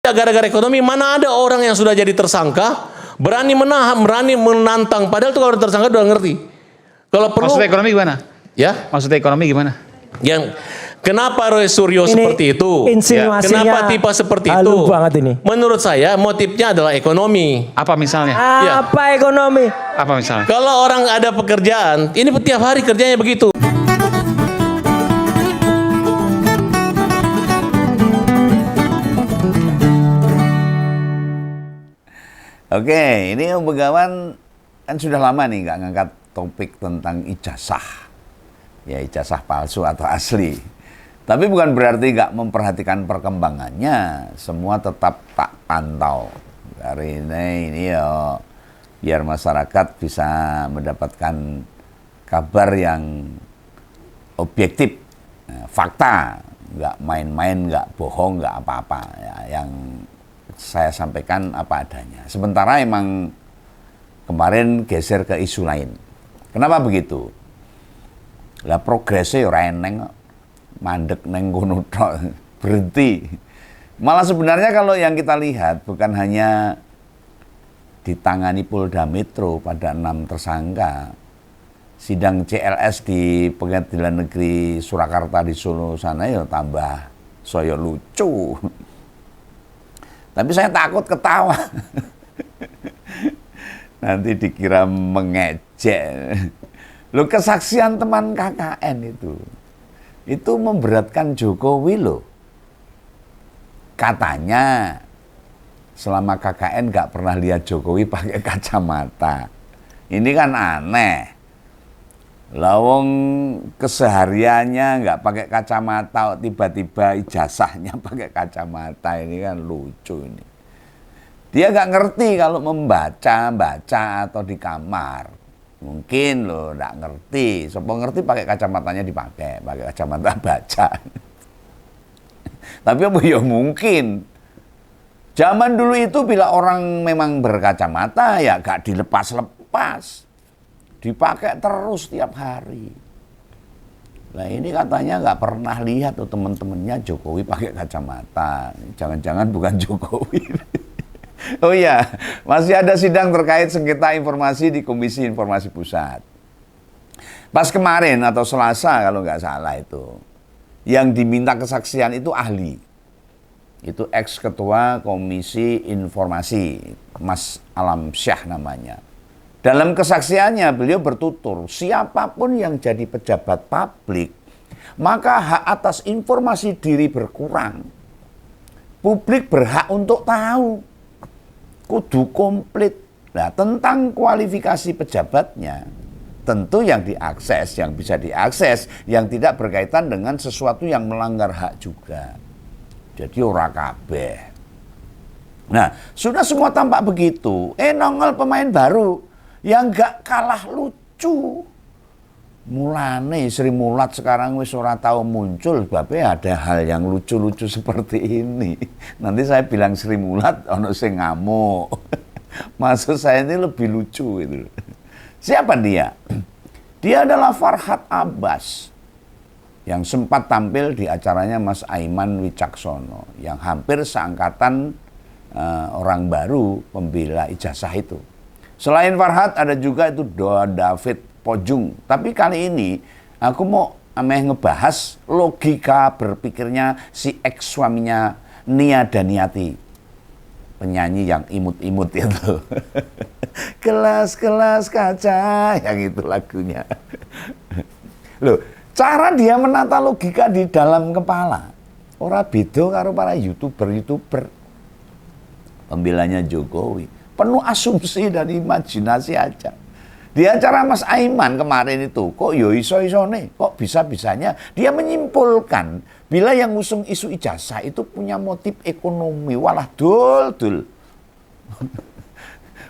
Gara-gara ekonomi, mana ada orang yang sudah jadi tersangka berani menahan, berani menantang, padahal itu kalau tersangka udah ngerti. Kalau perlu Maksudnya ekonomi gimana? ya, Maksudnya ekonomi gimana? yang kenapa Roy Suryo Ini seperti itu? insinuasinya Kenapa tipe seperti itu? halus banget ini. Menurut saya motifnya adalah ekonomi. Apa misalnya? Ya. Apa ekonomi? Apa misalnya? Kalau orang ada pekerjaan, ini tiap hari kerjanya begitu. Oke, ini Om Begawan kan sudah lama nih nggak ngangkat topik tentang ijazah. Ya, ijazah palsu atau asli. Tapi bukan berarti nggak memperhatikan perkembangannya. Semua tetap tak pantau. Hari ini ya, biar masyarakat bisa mendapatkan kabar yang objektif, fakta, nggak main-main, nggak bohong, nggak apa-apa. Ya, yang saya sampaikan apa adanya. Sementara emang kemarin geser ke isu lain. Kenapa begitu? Lah progresnya ora eneng kok. Mandek neng kono tok. Berhenti. Malah sebenarnya kalau yang kita lihat bukan hanya ditangani Polda Metro pada 6 tersangka. Sidang CLS di Pengadilan Negeri Surakarta di Solo sana ya tambah soyo lucu. Tapi saya takut ketawa. Nanti dikira mengejek. Loh, kesaksian teman KKN itu memberatkan Jokowi loh. Katanya selama KKN nggak pernah lihat Jokowi pakai kacamata. Ini kan aneh. Lawong kesehariannya nggak pakai kacamata, tiba-tiba ijazahnya pakai kacamata, ini kan lucu ini. Dia nggak ngerti kalau baca atau di kamar. Mungkin loh nggak ngerti. Sopo ngerti pakai kacamatanya dipakai, pakai kacamata baca. Tapi apa ya mungkin. Zaman dulu itu bila orang memang berkacamata ya nggak dilepas-lepas. Dipakai terus tiap hari. Nah ini katanya nggak pernah lihat tuh teman-temannya Jokowi pakai kacamata. Jangan-jangan bukan Jokowi. Oh iya, masih ada sidang terkait sengketa informasi di Komisi Informasi Pusat. Pas kemarin atau Selasa kalau nggak salah itu, yang diminta kesaksian itu ahli. Itu ex-ketua Komisi Informasi, Mas Alam Syah namanya. Dalam kesaksiannya beliau bertutur, siapapun yang jadi pejabat publik, maka hak atas informasi diri berkurang. Publik berhak untuk tahu, kudu komplit. Nah, tentang kualifikasi pejabatnya, tentu yang diakses, yang bisa diakses, yang tidak berkaitan dengan sesuatu yang melanggar hak juga. Jadi ora kabeh. Nah, sudah semua tampak begitu. Nongol pemain baru yang gak kalah lucu. Mulane Sri Mulat sekarang wis ora tahu muncul, sebabnya ada hal yang lucu-lucu seperti ini. Nanti saya bilang Sri Mulat ono sing ngamuk. Maksud saya ini lebih lucu itu. Siapa dia? Dia adalah Farhad Abbas yang sempat tampil di acaranya Mas Aiman Wicaksono yang hampir seangkatan orang baru pembela ijazah itu. Selain Farhad ada juga itu David Pojung. Tapi kali ini aku mau ngebahas logika berpikirnya si ex suaminya Nia Daniati. Penyanyi yang imut-imut itu. Gelas-gelas kaca, yang itu lagunya. Loh, cara dia menata logika di dalam kepala ora beda karo para YouTuber. Pembelanya Jokowi. Penuh asumsi dan imajinasi aja. Di acara Mas Aiman kemarin itu, kok yo iso-isone, kok bisa-bisanya dia menyimpulkan bila yang ngusung isu ijazah itu punya motif ekonomi, walah dul.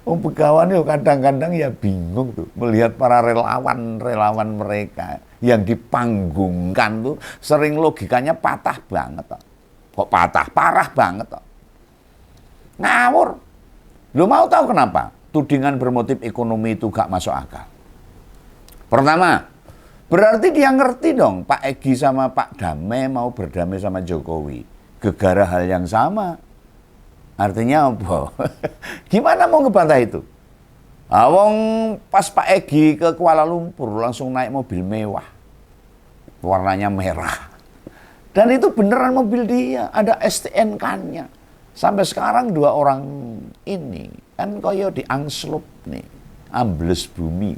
Om Begawan yo kadang-kadang ya bingung tuh melihat para relawan mereka yang dipanggungkan tuh sering logikanya patah banget toh. Kok patah? Parah banget toh. Ngawur. Lu mau tahu kenapa? Tudingan bermotif ekonomi itu gak masuk akal. Pertama, berarti dia ngerti dong Pak Egy sama Pak Damai mau berdamai sama Jokowi. Gegara hal yang sama. Artinya apa? Gimana mau ngebantah itu? Wong pas Pak Egi ke Kuala Lumpur langsung naik mobil mewah. Warnanya merah. Dan itu beneran mobil dia, ada STNK-nya. Sampai sekarang 2 orang ini kan koyo diangslup nih, ambles bumi.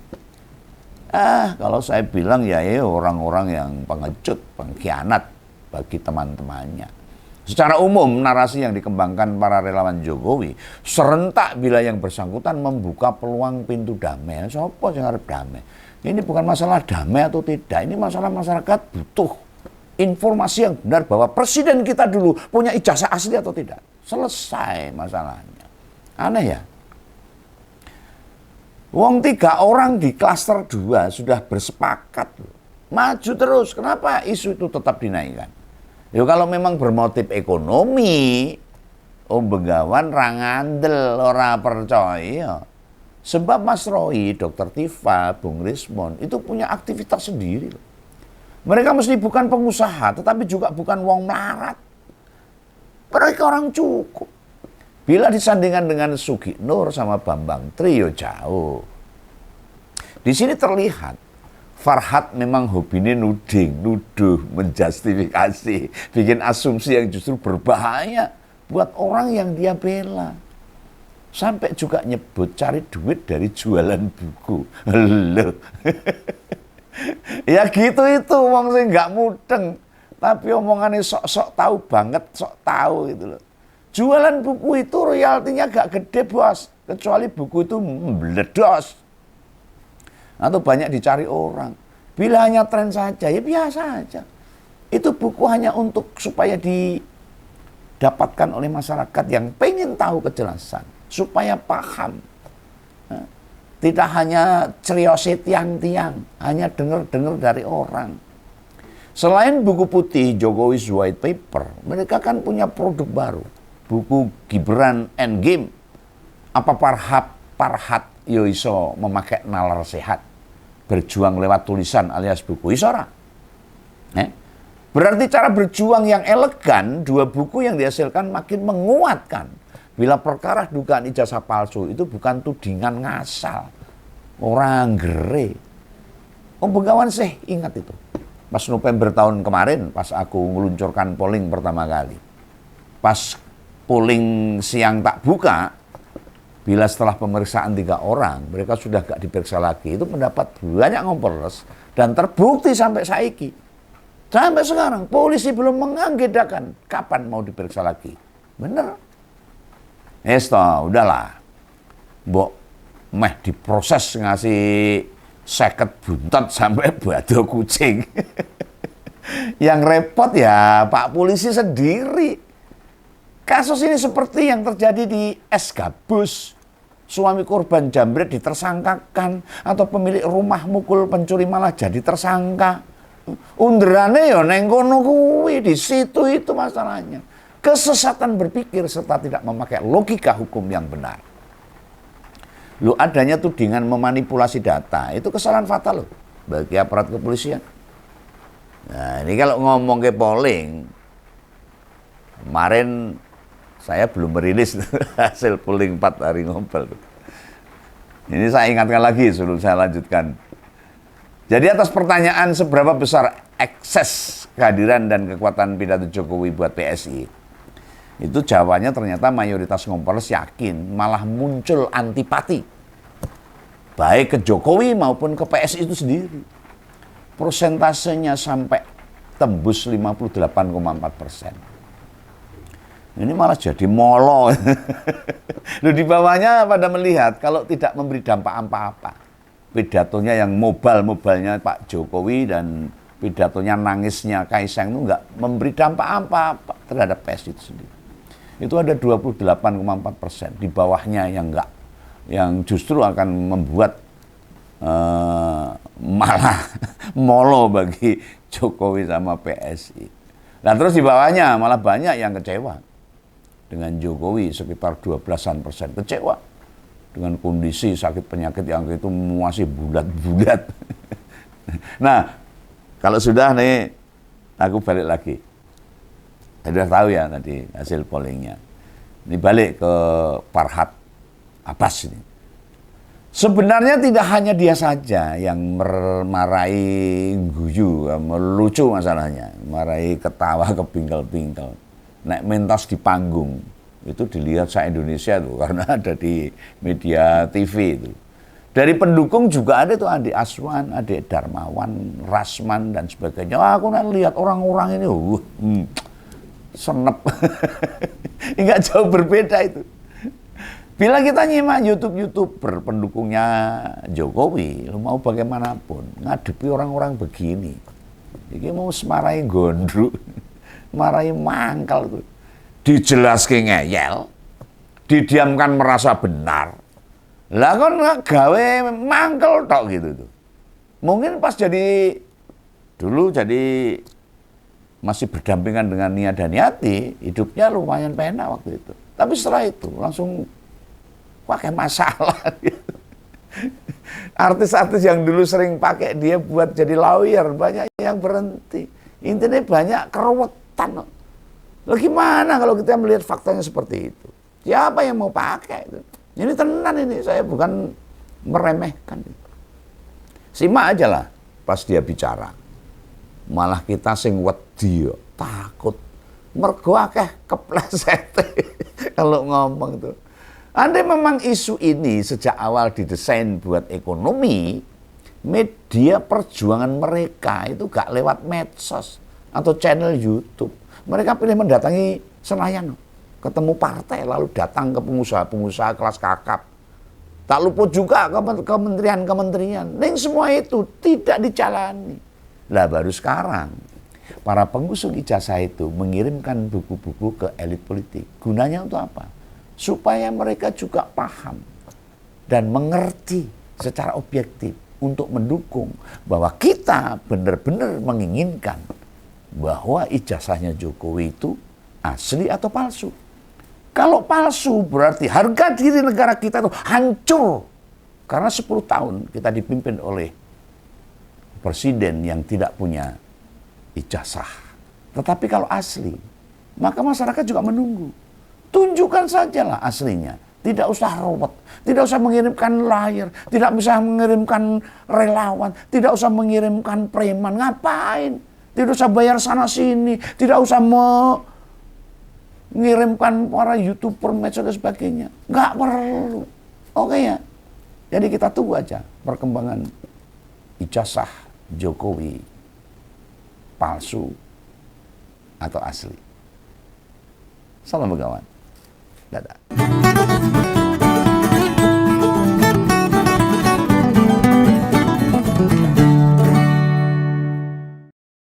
Kalau saya bilang ya orang-orang yang pengecut, pengkhianat bagi teman-temannya. Secara umum narasi yang dikembangkan para relawan Jokowi serentak bila yang bersangkutan membuka peluang pintu damai. Siapa yang harus damai? Ini bukan masalah damai atau tidak, ini masalah masyarakat butuh informasi yang benar bahwa presiden kita dulu punya ijazah asli atau tidak. Selesai masalahnya. Aneh ya? Wong 3 orang di klaster 2 sudah bersepakat. Maju terus. Kenapa isu itu tetap dinaikkan? Ya kalau memang bermotif ekonomi, Om Begawan rangandel ora percaya. Sebab Mas Roy, Dr. Tifa, Bung Rismon itu punya aktivitas sendiri. Mereka mesti bukan pengusaha, tetapi juga bukan wong melarat. Mereka orang cukup. Bila disandingkan dengan Sugi Nur sama Bambang Trio jauh. Di sini terlihat Farhad memang hobinya nuding, nuduh, menjustifikasi, bikin asumsi yang justru berbahaya buat orang yang dia bela. Sampai juga nyebut cari duit dari jualan buku. Loh. Ya gitu itu, wong sing nggak mudeng. Tapi omongannya sok-sok tahu banget, sok tahu gitu loh. Jualan buku itu royaltinya gak gede bos, kecuali buku itu meledos. Atau banyak dicari orang. Bila hanya tren saja, ya biasa aja. Itu buku hanya untuk supaya didapatkan oleh masyarakat yang pengen tahu kejelasan. Supaya paham. Tidak hanya ceriosi tiang-tiang, hanya dengar-dengar dari orang. Selain buku putih Jokowi's White Paper, mereka kan punya produk baru. Buku Gibran Endgame. Apa Farhad Yoiso memakai nalar sehat. Berjuang lewat tulisan alias buku Isora. Berarti cara berjuang yang elegan, 2 buku yang dihasilkan makin menguatkan. Bila perkara dugaan ijazah palsu itu bukan tudingan ngasal. Orang gere. Om Begawan sih ingat itu. Pas November tahun kemarin, pas aku meluncurkan polling pertama kali. Pas polling siang tak buka, bila setelah pemeriksaan 3 orang, mereka sudah gak diperiksa lagi. Itu mendapat banyak ngompres dan terbukti sampai saiki. Sampai sekarang, polisi belum mengagendakan kapan mau diperiksa lagi. Bener. Udahlah. Mbok meh diproses ngasih 50 buntot sampai bado kucing. Yang repot ya Pak Polisi sendiri. Kasus ini seperti yang terjadi di Es Gabus. Suami korban jambret ditersangkakan. Atau pemilik rumah mukul pencuri malah jadi tersangka. Underane ya neng kono kuwi, di situ itu masalahnya. Kesesatan berpikir serta tidak memakai logika hukum yang benar. Lu adanya tudingan memanipulasi data, itu kesalahan fatal loh bagi aparat kepolisian. Nah, ini kalau ngomong ke polling, kemarin saya belum merilis hasil polling 4 hari ngompol. Ini saya ingatkan lagi sebelum saya lanjutkan. Jadi atas pertanyaan seberapa besar ekses kehadiran dan kekuatan pidato Jokowi buat PSI, itu jawabannya ternyata mayoritas ngompolers yakin, malah muncul antipati. Baik ke Jokowi maupun ke PSI itu sendiri. Persentasenya sampai tembus 58,4%. Ini malah jadi molo. Loh, di bawahnya pada melihat kalau tidak memberi dampak apa-apa. Pidatonya yang mobalnya Pak Jokowi dan pidatonya nangisnya Kaisang itu nggak memberi dampak apa-apa terhadap PSI itu sendiri. Itu ada 28,4%. Di bawahnya yang enggak, yang justru akan membuat malah molo bagi Jokowi sama PSI. Nah terus di bawahnya malah banyak yang kecewa dengan Jokowi, sekitar 12% kecewa dengan kondisi sakit penyakit yang itu masih bulat-bulat. Nah kalau sudah nih, aku balik lagi. Saya sudah tahu ya tadi hasil pollingnya. Ini balik ke Farhad Abbas ini. Sebenarnya tidak hanya dia saja yang marahi guyu, melucu masalahnya, marahi ketawa kepingkel-pingkel. Naik mentas di panggung, itu dilihat se-Indonesia tuh, karena ada di media TV itu. Dari pendukung juga ada tuh Andi Aswan, Ade Darmawan, Rasman, dan sebagainya. Wah, aku lihat orang-orang ini, senep. Enggak jauh berbeda itu. Bila kita nyimak YouTuber pendukungnya Jokowi, lu mau bagaimanapun, ngadepi orang-orang begini. Ini mau semarahi gondruk, marahi mangkal tuh. Dijelaske ngeyel, didiamkan merasa benar. Lah kan gawe mangkel tok gitu tuh. Mungkin pas dulu jadi masih berdampingan dengan Nia Daniati, hidupnya lumayan penak waktu itu. Tapi setelah itu langsung pakai masalah gitu. Artis-artis yang dulu sering pakai dia buat jadi lawyer, banyak yang berhenti. Intinya banyak keruwetan. Loh gimana kalau kita melihat faktanya seperti itu? Siapa yang mau pakai itu? Ini tenan ini, saya bukan meremehkan. Simak aja lah pas dia bicara. Malah kita sing wedi takut. Mergo akeh kepleset kalau ngomong tuh. Andai memang isu ini sejak awal didesain buat ekonomi, media perjuangan mereka itu gak lewat medsos atau channel YouTube. Mereka pilih mendatangi Senayan, ketemu partai, lalu datang ke pengusaha-pengusaha kelas kakap. Tak luput juga ke kementerian-kementerian. Dan semua itu tidak dijalani. Lah baru sekarang, para pengusung ijazah itu mengirimkan buku-buku ke elit politik. Gunanya untuk apa? Supaya mereka juga paham dan mengerti secara objektif untuk mendukung bahwa kita benar-benar menginginkan bahwa ijazahnya Jokowi itu asli atau palsu. Kalau palsu berarti harga diri negara kita itu hancur. Karena 10 tahun kita dipimpin oleh presiden yang tidak punya ijazah. Tetapi kalau asli, maka masyarakat juga menunggu. Tunjukkan sajalah aslinya. Tidak usah robot, tidak usah mengirimkan layar, tidak bisa mengirimkan relawan, tidak usah mengirimkan preman. Ngapain? Tidak usah bayar sana sini, tidak usah mengirimkan para YouTuber, medsos dan sebagainya. Nggak perlu. Oke ya. Jadi kita tunggu aja perkembangan ijazah Jokowi palsu atau asli. Salam begawan. Dadah.